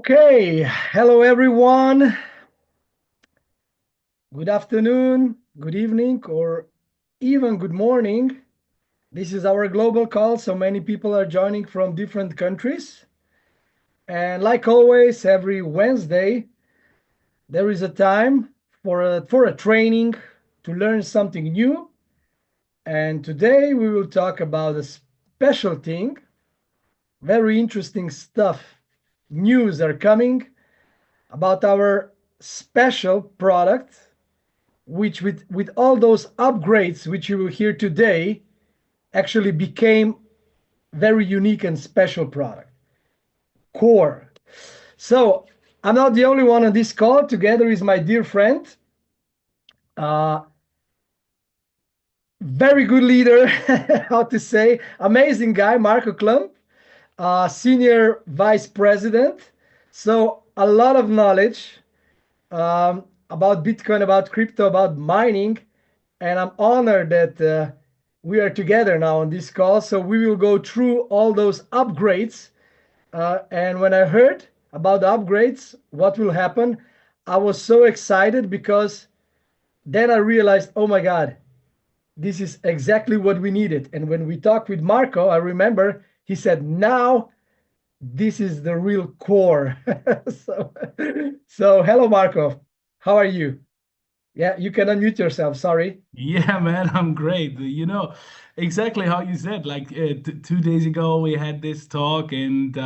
Okay, hello everyone. Good afternoon, good evening, or even good morning. This is our global call, so many people are joining from different countries. And like always, every Wednesday, there is a time for a training to learn something new. And today we will talk about a special thing, very interesting stuff. News are coming about our special product which with all those upgrades which you will hear today actually became very unique and special product core. So I'm not the only one on this call. Together is my dear friend, uh, very good leader, how to say, amazing guy, Marco Klump, senior vice president. So a lot of knowledge about Bitcoin, about crypto, about mining. And I'm honored that we are together now on this call. So we will go through all those upgrades. And when I heard about the upgrades, what will happen, I was so excited because then I realized, oh my God, this is exactly what we needed. And when we talked with Marco, I remember he said, now this is the real core. so, so hello, Marco. How are you? Yeah, you can unmute yourself. Sorry. Yeah, man, I'm great. Exactly how you said. Like t 2 days ago, we had this talk, and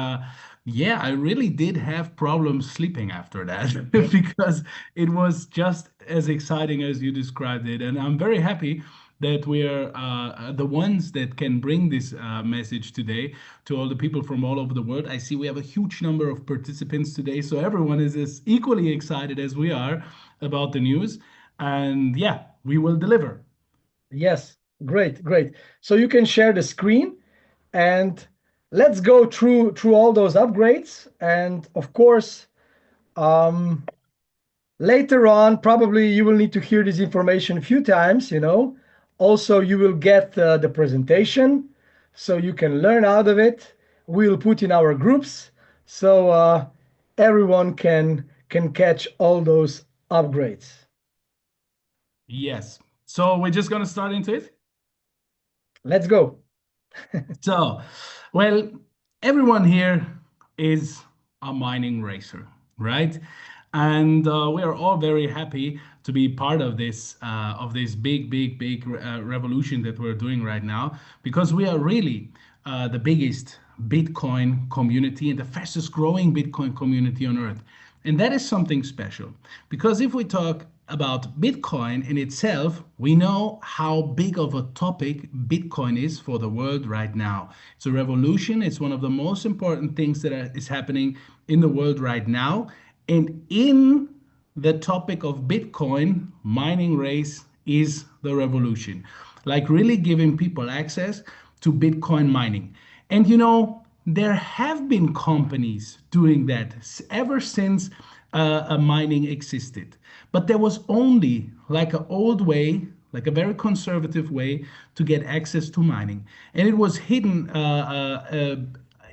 yeah, I really did have problems sleeping after that because it was just as exciting as you described it. And I'm very happy that we're the ones that can bring this message today to all the people from all over the world. I see we have a huge number of participants today, so everyone is as equally excited as we are about the news. And yeah, we will deliver. Yes, great, great. So you can share the screen and let's go through all those upgrades. And of course, um, later on, probably you will need to hear this information a few times. Also, you will get the presentation so you can learn out of it. We'll put in our groups so everyone can catch all those upgrades. Yes. So we're just going to start into it. Let's go. So, well, everyone here is a mining racer, right? And we are all very happy to be part of this big revolution that we're doing right now, because we are really the biggest Bitcoin community and the fastest growing Bitcoin community on earth. And that is something special, because if we talk about Bitcoin in itself, we know how big of a topic Bitcoin is for the world right now. It's a revolution. It's one of the most important things that is happening in the world right now. And in the topic of Bitcoin, mining race is the revolution, like really giving people access to Bitcoin mining. And there have been companies doing that ever since mining existed. But there was only like an old way, like a very conservative way to get access to mining. And it was hidden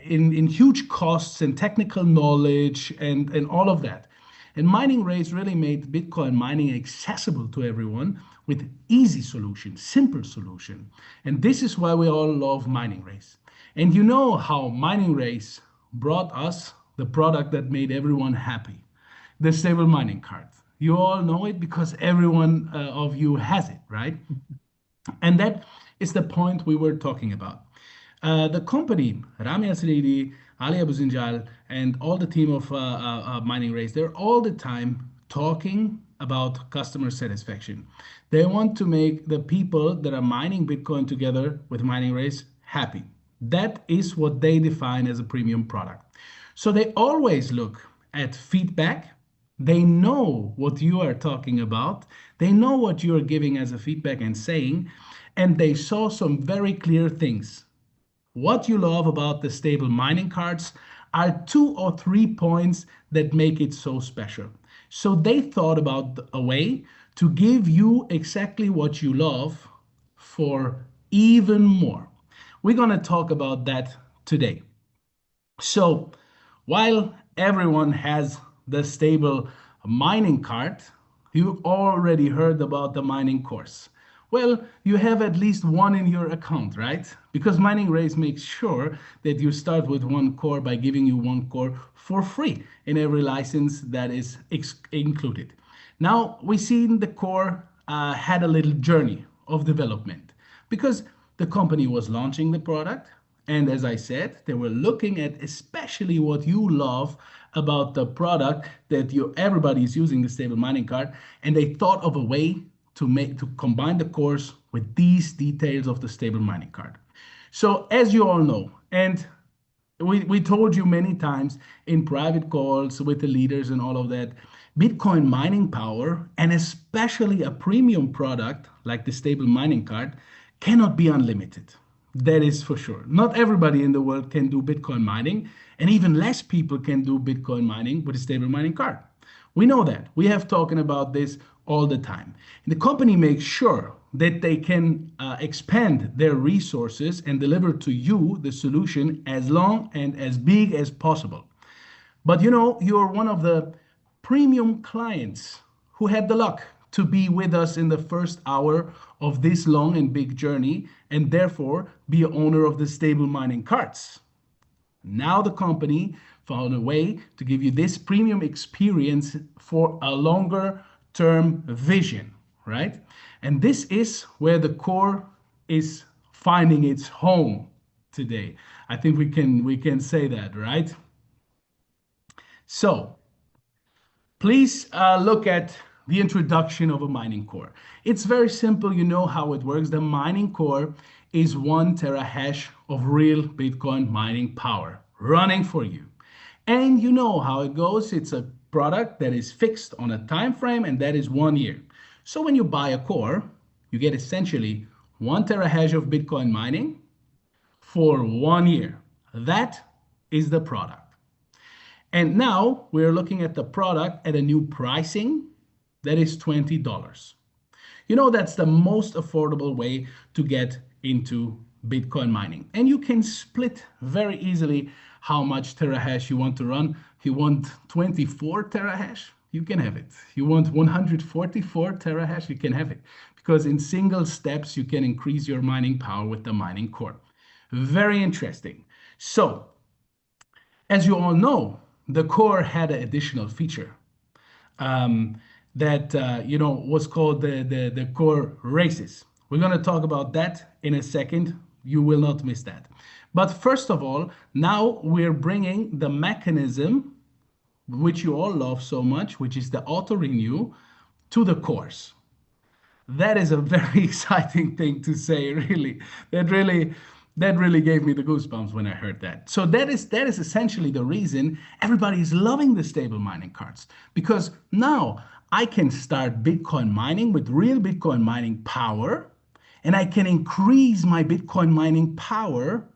in huge costs and technical knowledge and all of that. And mining rates really made Bitcoin mining accessible to everyone with easy solution, simple solution. And this is why we all love mining race. And you know how mining race brought us the product that made everyone happy, the stable mining card. You all know it because everyone of you has it, right? And that is the point we were talking about. The company, Rami Asridi, Ali Abuzinjal, and all the team of Mining Race, they're all the time talking about customer satisfaction. They want to make the people that are mining Bitcoin together with Mining Race happy. That is what they define as a premium product. So they always look at feedback. They know what you are talking about. They know what you are giving as a feedback and saying, and they saw some very clear things. What you love about the stable mining cards are 2 or 3 points that make it so special. So they thought about a way to give you exactly what you love for even more. We're going to talk about that today. So, While everyone has the stable mining card, you already heard about the mining course. Well, you have at least one in your account, right? Because Mining Race makes sure that you start with one core by giving you one core for free in every license that is included. Now, we see the core had a little journey of development because the company was launching the product. And as I said, they were looking at especially what you love about the product that everybody is using the stable mining card. And they thought of a way to combine the course with these details of the stable mining card. So as you all know, and we told you many times in private calls with the leaders and all of that, Bitcoin mining power, and especially a premium product like the stable mining card, cannot be unlimited. That is for sure. Not everybody in the world can do Bitcoin mining, and even less people can do Bitcoin mining with a stable mining card. We know that. We have talking about this all the time. And the company makes sure that they can expand their resources and deliver to you the solution as long and as big as possible. But you're one of the premium clients who had the luck to be with us in the first hour of this long and big journey, and therefore be an owner of the stable mining cards. Now the company found a way to give you this premium experience for a longer term vision, right? And this is where the core is finding its home today. I think we can say that, right? So please look at the introduction of a mining core. It's very simple. You know how it works. The mining core is 1 terahash of real Bitcoin mining power running for you. And you know how it goes. It's a product that is fixed on a time frame, and that is 1 year. So when you buy a core, you get essentially 1 terahash of Bitcoin mining for 1 year. That is the product. And now we're looking at the product at a new pricing that is $20. That's the most affordable way to get into Bitcoin mining. And you can split very easily how much terahash you want to run. If you want 24 terahash, you can have it. You want 144 terahash, you can have it. Because in single steps, you can increase your mining power with the mining core. Very interesting. So, as you all know, the core had an additional feature that was called the core races. We're going to talk about that in a second. You will not miss that. But first of all, now we're bringing the mechanism which you all love so much, which is the auto renew, to the course. That is a very exciting thing to say, really. That really gave me the goosebumps when I heard that. So that is essentially the reason everybody is loving the stable mining cards, because now I can start Bitcoin mining with real Bitcoin mining power, and I can increase my Bitcoin mining power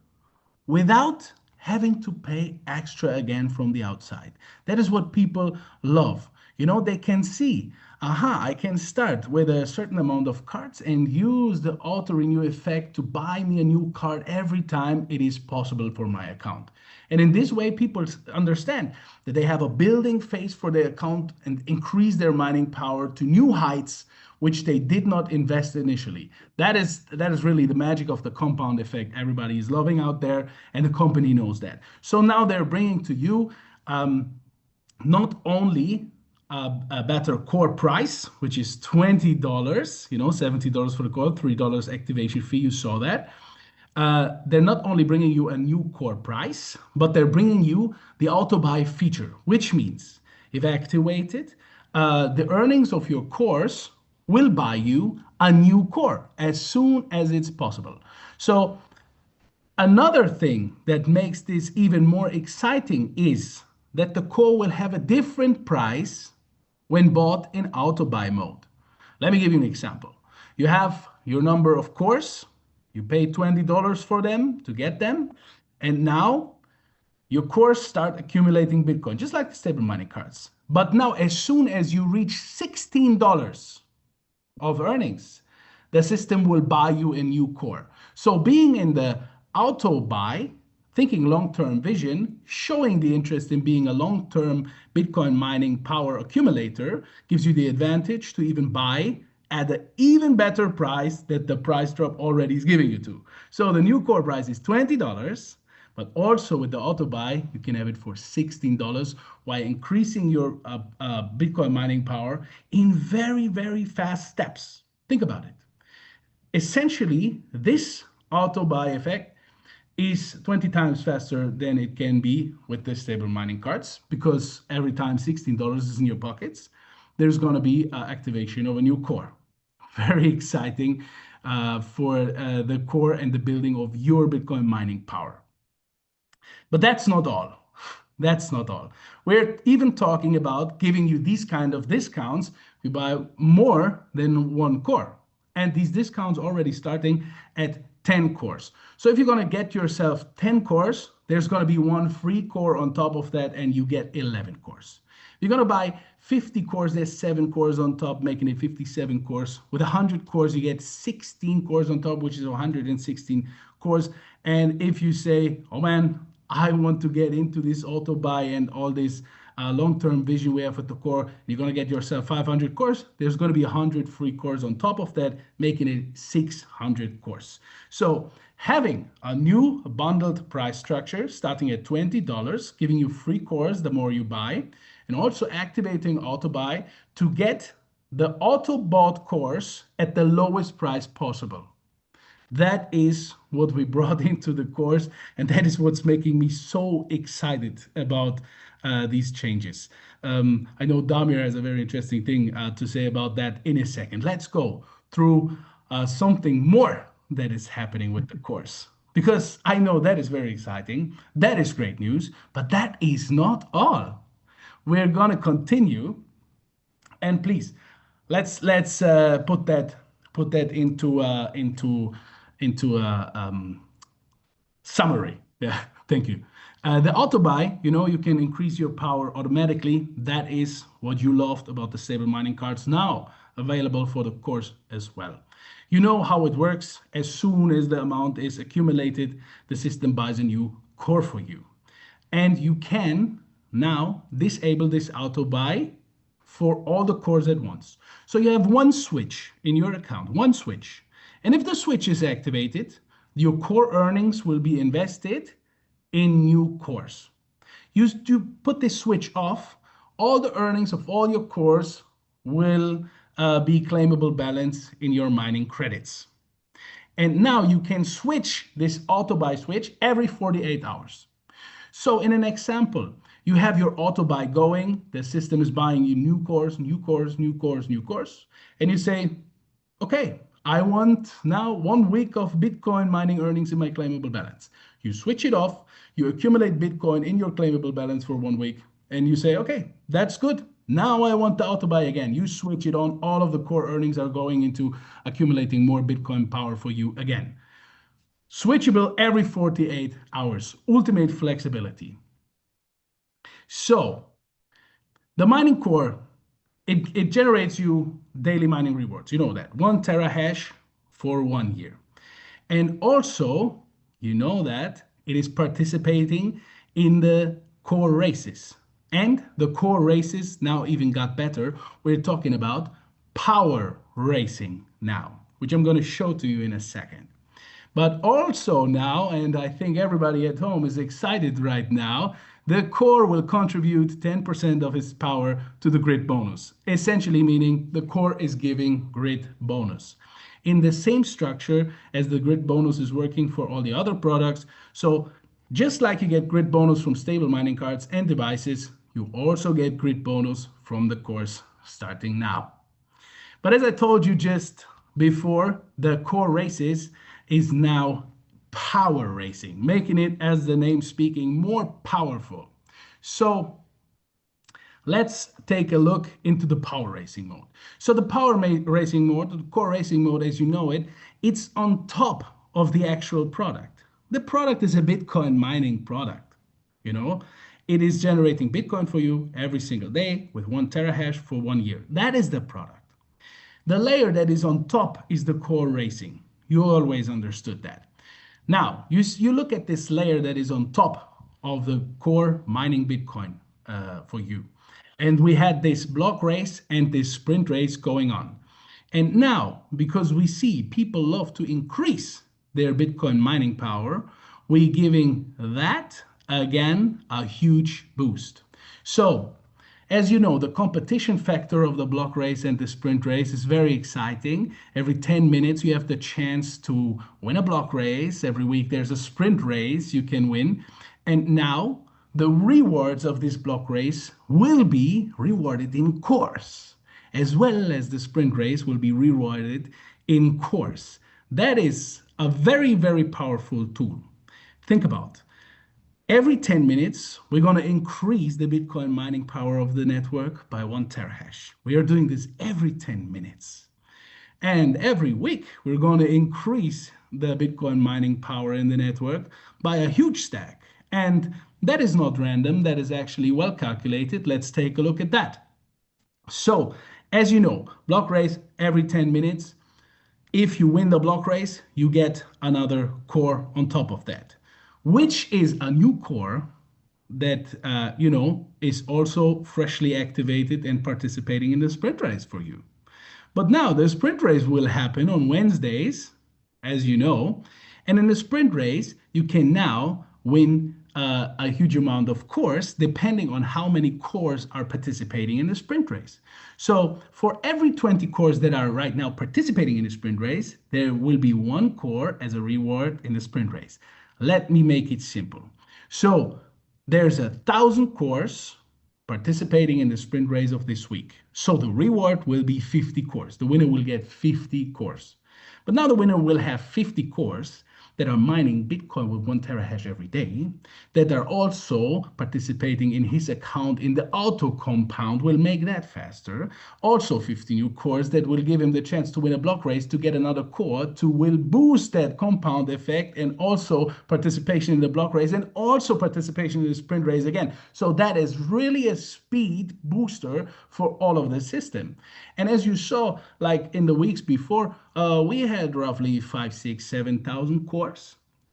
without having to pay extra again from the outside. That is what people love. They can see, I can start with a certain amount of cards and use the auto renew effect to buy me a new card every time it is possible for my account. And in this way, people understand that they have a building phase for their account and increase their mining power to new heights, which they did not invest initially. That is really the magic of the compound effect everybody is loving out there, and the company knows that. So now they're bringing to you not only a better core price, which is $20, $70 for the core, $3 activation fee, you saw that. They're not only bringing you a new core price, but they're bringing you the auto buy feature, which means if activated, the earnings of your cores will buy you a new core as soon as it's possible. So another thing that makes this even more exciting is that the core will have a different price when bought in auto buy mode. Let me give you an example. You have your number of cores, you pay $20 for them to get them, and now your cores start accumulating Bitcoin, just like the stable mining cards. But now, as soon as you reach $16 of earnings, the system will buy you a new core. So being in the auto buy thinking long-term vision, showing the interest in being a long-term Bitcoin mining power accumulator gives you the advantage to even buy at an even better price that the price drop already is giving you to. So the new core price is $20, but also with the auto buy, you can have it for $16 while increasing your Bitcoin mining power in very, very fast steps. Think about it. Essentially, this auto buy effect is 20 times faster than it can be with the stable mining cards, because every time $16 is in your pockets, there's going to be activation of a new core. Very exciting for the core and the building of your Bitcoin mining power. But that's not all. That's not all. We're even talking about giving you these kind of discounts if you buy more than one core. And these discounts already starting at 10 cores. So if you're going to get yourself 10 cores, there's going to be one free core on top of that, and you get 11 cores. If you're going to buy 50 cores, there's 7 cores on top, making it 57 cores. With 100 cores, you get 16 cores on top, which is 116 cores. And if you say, oh man, I want to get into this auto buy and all this long-term vision we have at the core, you're going to get yourself 500 cores, there's going to be 100 free cores on top of that, making it 600 cores. So having a new bundled price structure starting at $20, giving you free cores the more you buy, and also activating auto buy to get the auto bought cores at the lowest price possible. That is what we brought into the course, and that is what's making me so excited about these changes. I know Damir has a very interesting thing to say about that in a second. Let's go through something more that is happening with the course, because I know that is very exciting. That is great news, but that is not all. We're gonna continue, and please, let's put that into a summary. Yeah, thank you. The auto buy, you can increase your power automatically. That is what you loved about the stable mining cards, now available for the course as well. You know how it works. As soon as the amount is accumulated, the system buys a new core for you. And you can now disable this auto buy for all the cores at once. So you have one switch in your account, one switch. And if the switch is activated, your core earnings will be invested in new cores. You put this switch off, all the earnings of all your cores will be claimable balance in your mining credits. And now you can switch this auto buy switch every 48 hours. So in an example, you have your auto buy going, the system is buying you new cores, new cores, new cores, new cores, and you say, okay, I want now 1 week of Bitcoin mining earnings in my claimable balance. You switch it off, you accumulate Bitcoin in your claimable balance for 1 week, and you say, okay, that's good. Now I want the auto buy again. You switch it on, all of the core earnings are going into accumulating more Bitcoin power for you again. Switchable every 48 hours, ultimate flexibility. So the mining core, it generates you daily mining rewards. You know that, 1 terahash for 1 year. And also, you know that it is participating in the core races. And the core races now even got better. We're talking about power racing now, which I'm going to show to you in a second. But also now, and I think everybody at home is excited right now, the core will contribute 10% of its power to the grid bonus, essentially meaning the core is giving grid bonus in the same structure as the grid bonus is working for all the other products. So just like you get grid bonus from stable mining cards and devices, you also get grid bonus from the course starting now. But as I told you just before, the core races is now power racing, making it, as the name speaking, more powerful. So let's take a look into the power racing mode. So the power racing mode, the core racing mode as you know it, it's on top of the actual product. The product is a Bitcoin mining product, It is generating Bitcoin for you every single day with 1 terahash for 1 year. That is the product. The layer that is on top is the core racing. You always understood that. Now, you look at this layer that is on top of the core mining Bitcoin for you. And we had this block race and this sprint race going on. And now, because we see people love to increase their Bitcoin mining power, we're giving that again a huge boost. So, as you know, the competition factor of the block race and the sprint race is very exciting. Every 10 minutes, you have the chance to win a block race. Every week, there's a sprint race you can win. And now, the rewards of this block race will be rewarded in cores, as well as the sprint race will be rewarded in cores. That is a very, very powerful tool. Think about every 10 minutes, we're going to increase the Bitcoin mining power of the network by 1 terahash. We are doing this every 10 minutes. And every week, we're going to increase the Bitcoin mining power in the network by a huge stack. And that is not random. That is actually well calculated. Let's take a look at that. So, as you know, block race every 10 minutes. If you win the block race, you get another core on top of that, which is a new core that, is also freshly activated and participating in the sprint race for you. But now the sprint race will happen on Wednesdays, as you know, and in the sprint race, you can now win a huge amount of cores depending on how many cores are participating in the sprint race. So for every 20 cores that are right now participating in the sprint race, there will be 1 core as a reward in the sprint race. Let me make it simple. So there's 1,000 cores participating in the sprint race of this week. So the reward will be 50 cores. The winner will get 50 cores. But now the winner will have 50 cores that are mining Bitcoin with 1 terahash every day, that are also participating in his account in the auto compound will make that faster. Also 50 new cores that will give him the chance to win a block race to get another core to will boost that compound effect, and also participation in the block race and also participation in the sprint race again. So that is really a speed booster for all of the system. And as you saw, like in the weeks before, we had roughly 5, 6, 7,000 cores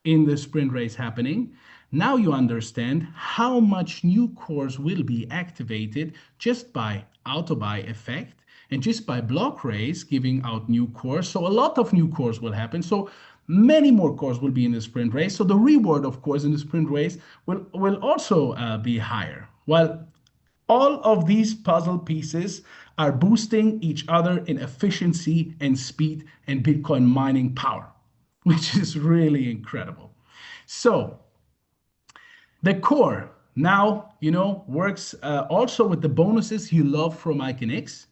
in the sprint race happening. Now you understand how much new cores will be activated just by auto buy effect and just by block race giving out new cores. So a lot of new cores will happen. So many more cores will be in the sprint race. So the reward, of course, in the sprint race will also be higher. Well, all of these puzzle pieces are boosting each other in efficiency and speed and Bitcoin mining power, which is really incredible. So the core now, works also with the bonuses you love from ICONX.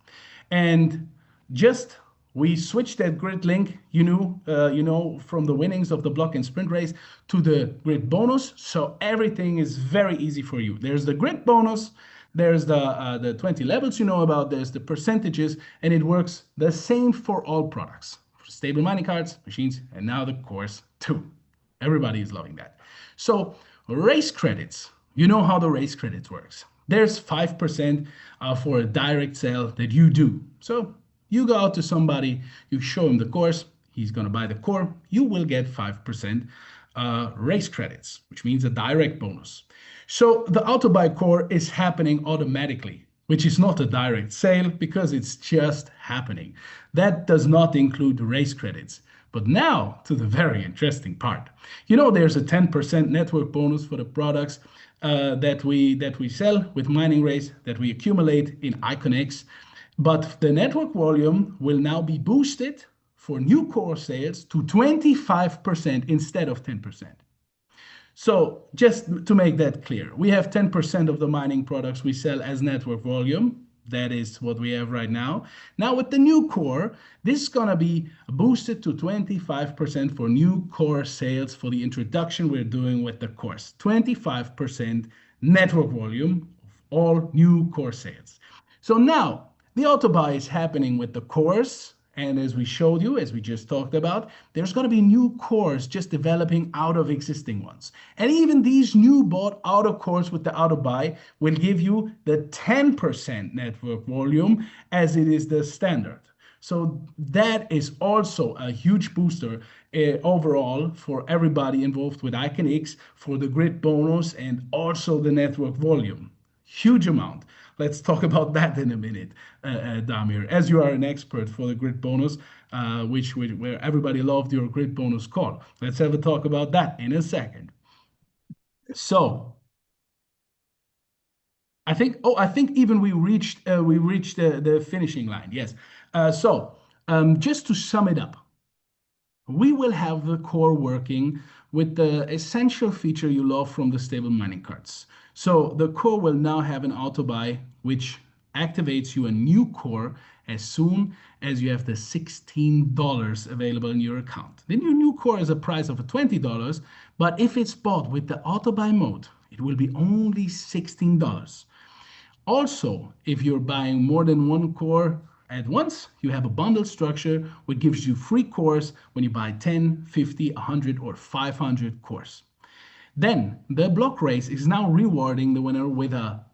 And just we switched that grid link, from the winnings of the block and sprint race to the grid bonus. So everything is very easy for you. There's the grid bonus. There's the 20 levels you know about, there's the percentages, and it works the same for all products. For stable mining cards, machines, and now the cores too. Everybody is loving that. So race credits, you know how the race credits works. There's 5% for a direct sale that you do. So you go out to somebody, you show him the course, he's gonna buy the core, you will get 5% race credits, which means a direct bonus. So the auto buy core is happening automatically, which is not a direct sale because it's just happening. That does not include race credits. But now to the very interesting part. There's a 10% network bonus for the products that we sell with mining race that we accumulate in ICONX. But the network volume will now be boosted for new core sales to 25% instead of 10%. So just to make that clear, we have 10% of the mining products we sell as network volume. That is what we have right now. Now with the new core, this is going to be boosted to 25% for new core sales for the introduction we're doing with the course. 25% network volume of all new core sales. So now the auto buy is happening with the course. And as we showed you, as we just talked about, there's going to be new cores just developing out of existing ones. And even these new bought auto cores with the auto buy will give you the 10% network volume as it is the standard. So that is also a huge booster overall for everybody involved with ICONIX for the grid bonus and also the network volume. Huge amount. Let's talk about that in a minute, Damir, as you are an expert for the grid bonus, where everybody loved your grid bonus call. Let's have a talk about that in a second. So I think even we reached the finishing line. Yes. Just to sum it up, we will have the core working with the essential feature you love from the stable mining cards. So the core will now have an auto buy, which activates you a new core as soon as you have the $16 available in your account. The new core is a price of $20, but if it's bought with the auto buy mode, it will be only $16. Also, if you're buying more than one core at once, you have a bundle structure which gives you free cores when you buy 10, 50, 100, or 500 cores. Then the block race is now rewarding the winner with a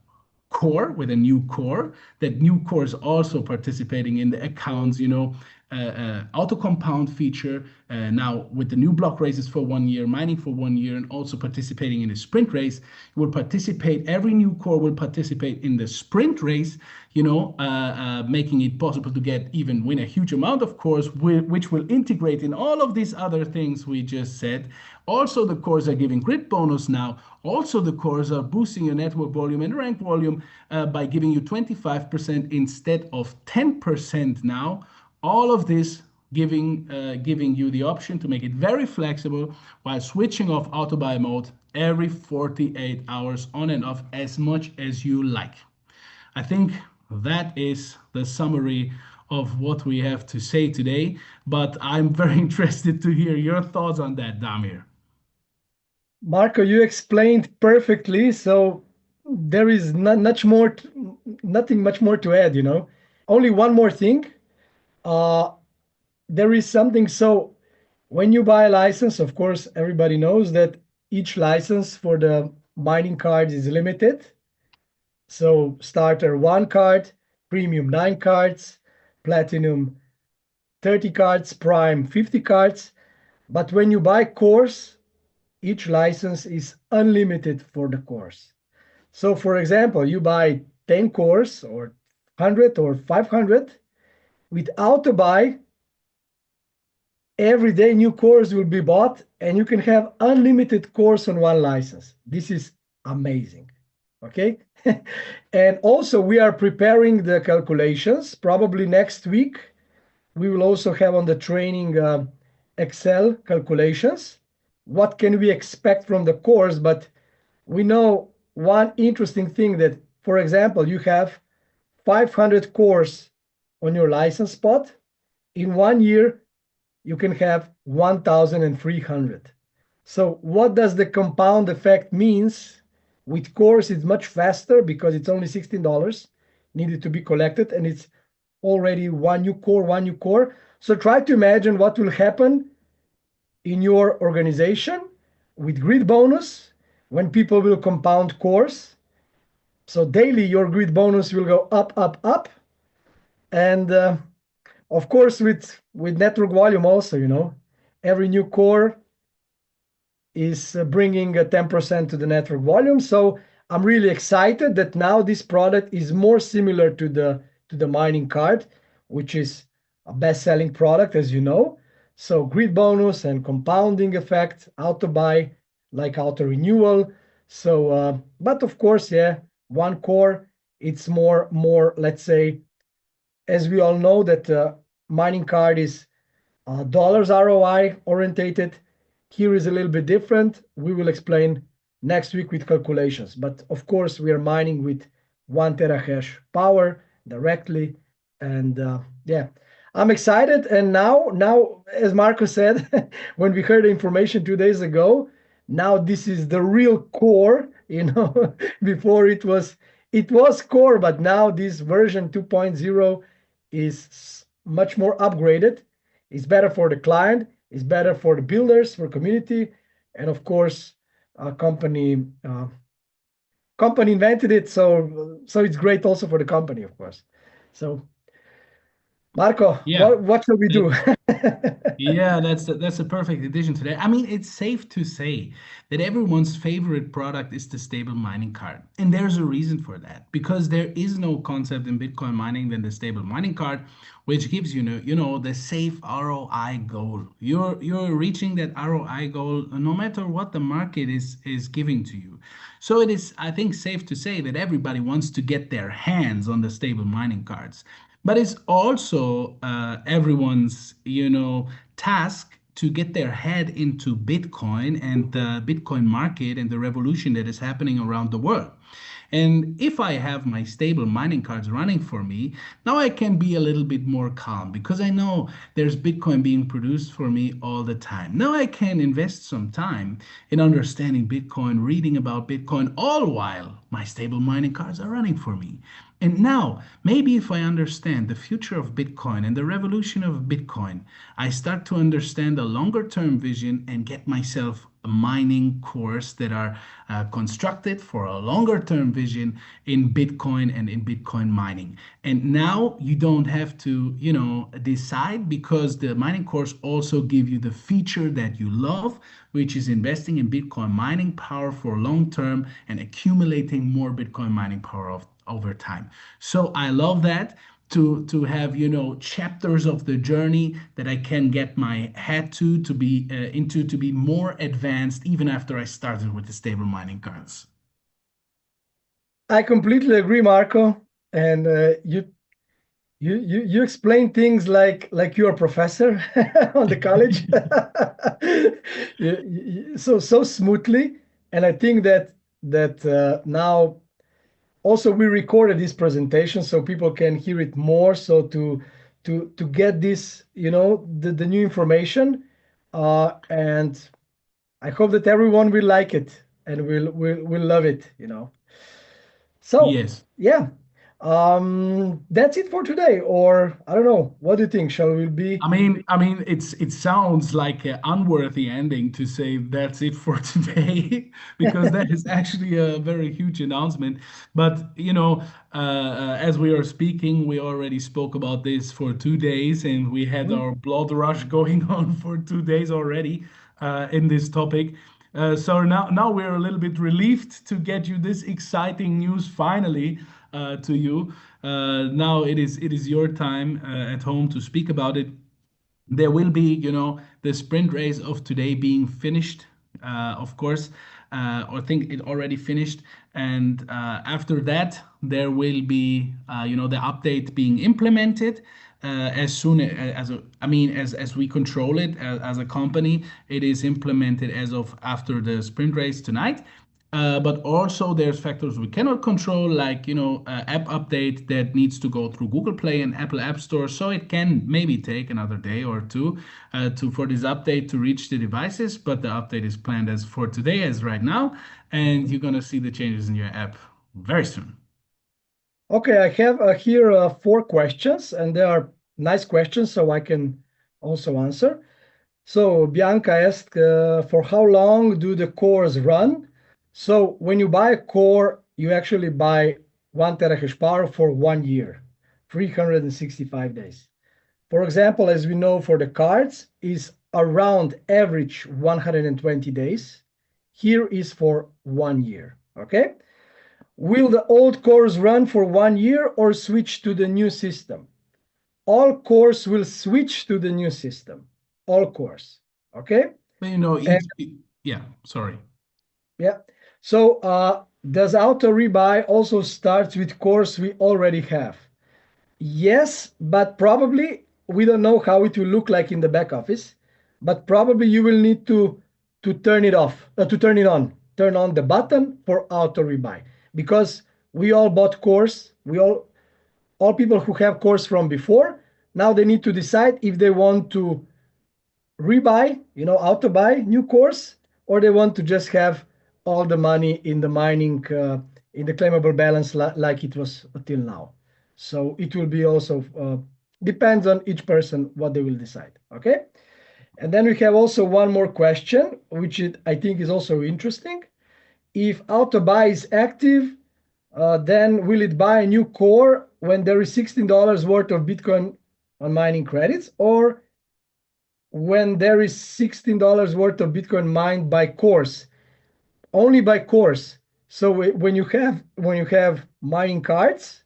core, with a new core. That new core is also participating in the accounts, auto compound feature. Now with the new block races for 1 year, mining for 1 year, and also participating in the sprint race, you will participate. Every new core will participate in the sprint race, making it possible to win a huge amount of cores, which will integrate in all of these other things we just said. Also, the cores are giving grid bonus now. Also, the cores are boosting your network volume and rank volume by giving you 25% instead of 10% now. All of this giving you the option to make it very flexible while switching off auto buy mode every 48 hours on and off as much as you like. I think that is the summary of what we have to say today, but I'm very interested to hear your thoughts on that, Damir. Marco, you explained perfectly, so there is nothing much more to add, Only one more thing. There is something. So when you buy a license, of course, everybody knows that each license for the mining card is limited. So starter 1 card, premium 9 cards, platinum 30 cards, prime 50 cards. But when you buy cores, each license is unlimited for the cores. So for example, you buy 10 cores or 100 or 500, with auto buy, every day new cores will be bought and you can have unlimited cores on one license. This is amazing. Okay. And also we are preparing the calculations. Probably next week, we will also have on the training Excel calculations. What can we expect from the cores? But we know one interesting thing that, for example, you have 500 cores on your license spot. In 1 year, you can have 1,300. So what does the compound effect means? With cores, it's much faster because it's only $16 needed to be collected, and it's already one new core. So try to imagine what will happen in your organization with grid bonus when people will compound cores. So daily, your grid bonus will go up, up, up. And of course, with network volume also, every new core is bringing a 10% to the network volume. So I'm really excited that now this product is more similar to the mining card, which is a best-selling product, as you know. So grid bonus and compounding effect, auto buy, like auto renewal. So, but of course, yeah, one core, it's more, let's say, as we all know that mining card is dollars ROI orientated. Here is a little bit different. We will explain next week with calculations. But of course, we are mining with 1 terahash power directly. And yeah, I'm excited. And now, as Marco said, when we heard the information 2 days ago, now this is the real core. Before it was core, but now this version 2.0 is much more upgraded. It's better for the client, it's better for the builders, for community, and of course, company invented it, so it's great also for the company, of course. So Marco, Yeah. what shall we That, do? Yeah, that's a perfect addition to that. I mean, it's safe to say that everyone's favorite product is the stable mining card. And there's a reason for that, because there is no concept in Bitcoin mining than the stable mining card, which gives you the safe ROI goal. You're reaching that ROI goal no matter what the market is giving to you. So it is, I think, safe to say that everybody wants to get their hands on the stable mining cards. But it's also everyone's task to get their head into Bitcoin and the Bitcoin market and the revolution that is happening around the world. And if I have my stable mining cards running for me, now I can be a little bit more calm because I know there's Bitcoin being produced for me all the time. Now I can invest some time in understanding Bitcoin, reading about Bitcoin, all while my stable mining cards are running for me. And now, maybe if I understand the future of Bitcoin and the revolution of Bitcoin, I start to understand a longer term vision and get myself a mining course that are constructed for a longer term vision in Bitcoin and in Bitcoin mining. And now you don't have to decide because the mining course also give you the feature that you love, which is investing in Bitcoin mining power for long term and accumulating more Bitcoin mining power over time. So I love that to have chapters of the journey that I can get my head to be into to be more advanced even after I started with the stable mining cards. I completely agree, Marco. And you explain things like you're a professor on the college, so smoothly. And I think that now also we recorded this presentation so people can hear it more. So to get this, the new information, and I hope that everyone will like it and will love it. So Yes. yeah, that's it for today. Or I don't know. What do you think? Shall we be? I mean, it sounds like an unworthy ending to say that's it for today, because that is actually a very huge announcement. But as we are speaking, we already spoke about this for 2 days, and we had Mhm. our blood rush going on for 2 days already in this topic. So now we're a little bit relieved to get you this exciting news finally to you. Now it is your time at home to speak about it. There will be the sprint race of today being finished, of course. I think it already finished, and after that, there will be the update being implemented as soon as we control it as a company. It is implemented as of after the sprint race tonight. But also there's factors we cannot control, like app update that needs to go through Google Play and Apple App Store. So it can maybe take another day or two for this update to reach the devices. But the update is planned as for today, as right now, and you're gonna see the changes in your app very soon. Okay, I have here 4 questions, and they are nice questions, so I can also answer. So Bianca asked, for how long do the cores run? So when you buy a core, you actually buy 1 terahash power for 1 year, 365 days. For example, as we know for the cards, is around average 120 days. Here is for 1 year. Okay. Will the old cores run for 1 year or switch to the new system? All cores will switch to the new system. All cores. Okay. But you know, And yeah, sorry. yeah. So does auto rebuy also starts with cores we already have? Yes, but probably we don't know how it will look like in the back office. But probably you will need to turn it off, to turn it on. Turn on the button for auto rebuy, because we all bought cores. We all people who have cores from before, now they need to decide if they want to rebuy, auto buy new cores, or they want to just have all the money in the mining, in the claimable balance like it was until now. So it will be also depends on each person what they will decide. Okay. And then we have also one more question, which I think is also interesting. If auto buy is active, then will it buy a new core when there is $16 worth of Bitcoin on mining credits, or when there is $16 worth of Bitcoin mined by cores, only by cores. So when you have mining cards,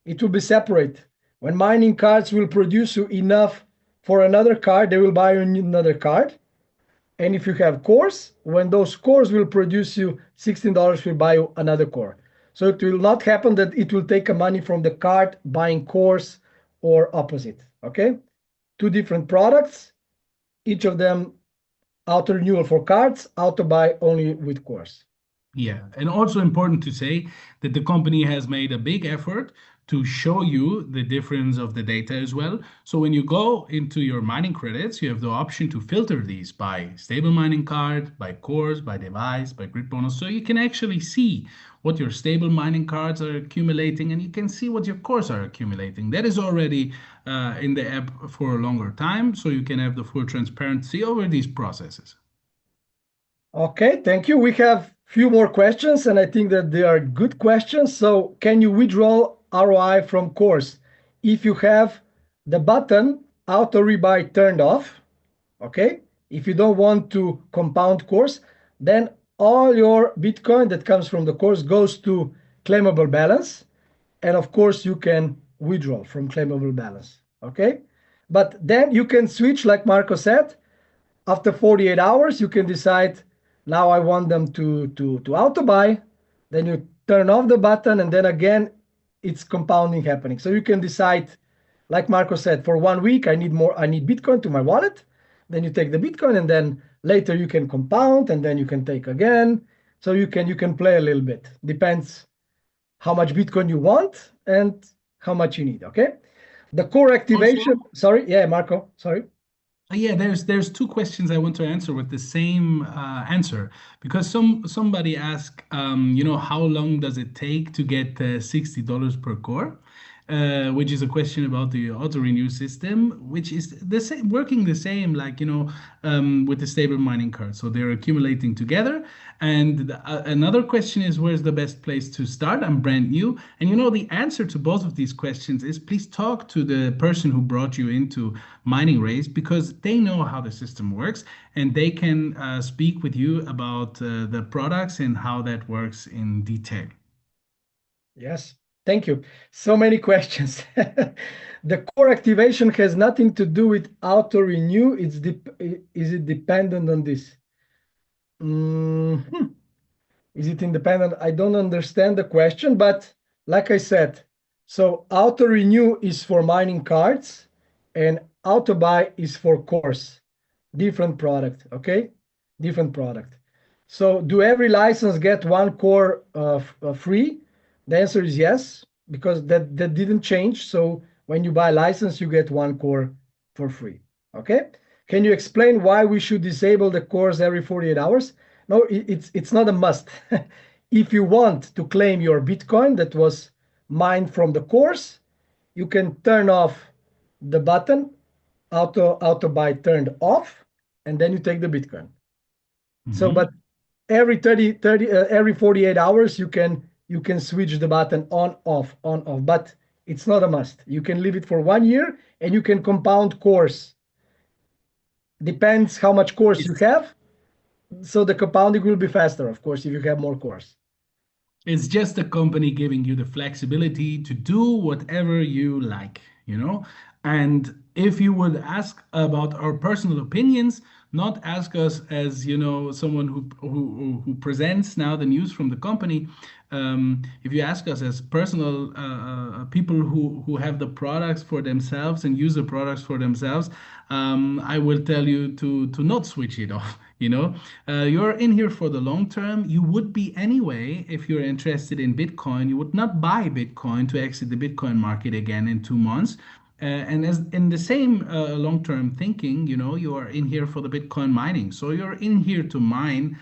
it will be separate. When mining cards will produce you enough for another card, they will buy you another card. And if you have cores, when those cores will produce you $16, will buy you another core. So it will not happen that it will take money from the card buying cores or opposite. Okay, two different products, each of them auto renewal for cards, auto buy only with cores. Yeah, and also important to say that the company has made a big effort to show you the difference of the data as well. So when you go into your mining credits, you have the option to filter these by stable mining card, by cores, by device, by grid bonus. So you can actually see what your stable mining cards are accumulating, and you can see what your cores are accumulating. That is already in the app for a longer time, so you can have the full transparency over these processes. Okay, thank you. We have few more questions, and I think that they are good questions. So can you withdraw ROI from cores if you have the button auto rebuy turned off? Okay, if you don't want to compound cores, then all your Bitcoin that comes from the cores goes to claimable balance. And of course, you can withdraw from claimable balance. Okay, but then you can switch, like Marco said, after 48 hours, you can decide, now I want them to auto buy. Then you turn off the button, and then again, it's compounding happening. So you can decide, like Marco said, for 1 week, I need Bitcoin to my wallet. Then you take the Bitcoin, and then later you can compound, and then you can take again. So you can play a little bit. Depends how much Bitcoin you want and how much you need. Okay. The core activation. Also, Sorry. Yeah, Marco. Sorry. yeah, there's two questions I want to answer with the same answer, because somebody asked, how long does it take to get $60 per core? Which is a question about the auto renew system, which is the same, working the same, like with the stable mining card. So they're accumulating together. And another question is, where's the best place to start? I'm brand new, and the answer to both of these questions is, please talk to the person who brought you into Mining Race, because they know how the system works, and they can speak with you about the products and how that works in detail. Yes, thank you. So many questions. The core activation has nothing to do with auto renew. Is it dependent on this? Is it independent? I don't understand the question, but like I said, so auto renew is for mining cards and auto buy is for cores. Different product, okay? Different product. So do every license get one core free? The answer is yes, because that didn't change. So when you buy a license, you get one core for free. Okay. Can you explain why we should disable the cores every 48 hours? No, it's not a must. If you want to claim your Bitcoin that was mined from the cores, you can turn off the button, auto buy turned off, and then you take the Bitcoin. So, but every 48 hours, you can switch the button on, off, but it's not a must. You can leave it for 1 year, and you can compound cores. Depends how much cores you have. So the compounding will be faster, of course, if you have more cores. It's just a company giving you the flexibility to do whatever you like, And if you would ask about our personal opinions, not ask us as someone who presents now the news from the company. If you ask us as personal people who have the products for themselves and use the products for themselves, I will tell you to not switch it off. You're in here for the long term. You would be anyway if you're interested in Bitcoin. You would not buy Bitcoin to exit the Bitcoin market again in 2 months. And as in the same long-term thinking, you are in here for the Bitcoin mining. So you're in here to mine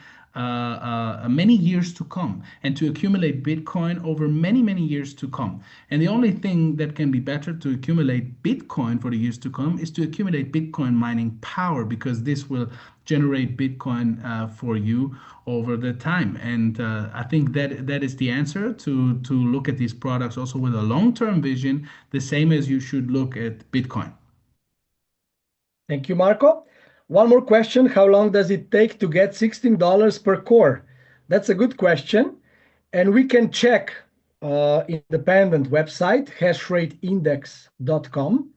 many years to come and to accumulate Bitcoin over many, many years to come. And the only thing that can be better to accumulate Bitcoin for the years to come is to accumulate Bitcoin mining power, because this will generate Bitcoin for you over the time. And I think that is the answer, to look at these products also with a long-term vision, the same as you should look at Bitcoin. Thank you, Marco. One more question. How long does it take to get $16 per core? That's a good question. And we can check independent website, hashrateindex.com.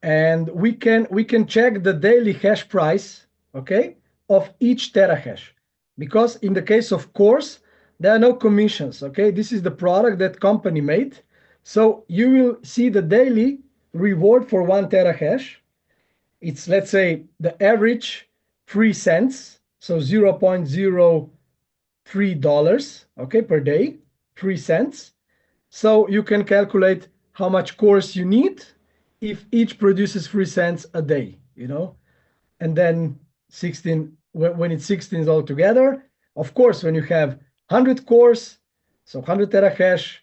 And we can check the daily hash price, okay, of each terahash. Because in the case of cores, there are no commissions, okay? This is the product that company made. So you will see the daily reward for 1 terahash. It's, let's say, the average 3 cents, so $0.03, okay, per day, 3 cents. So you can calculate how much cores you need if each produces 3 cents a day, you know, and then 16, when it's 16 altogether. Of course, when you have 100 cores, so 100 terahash,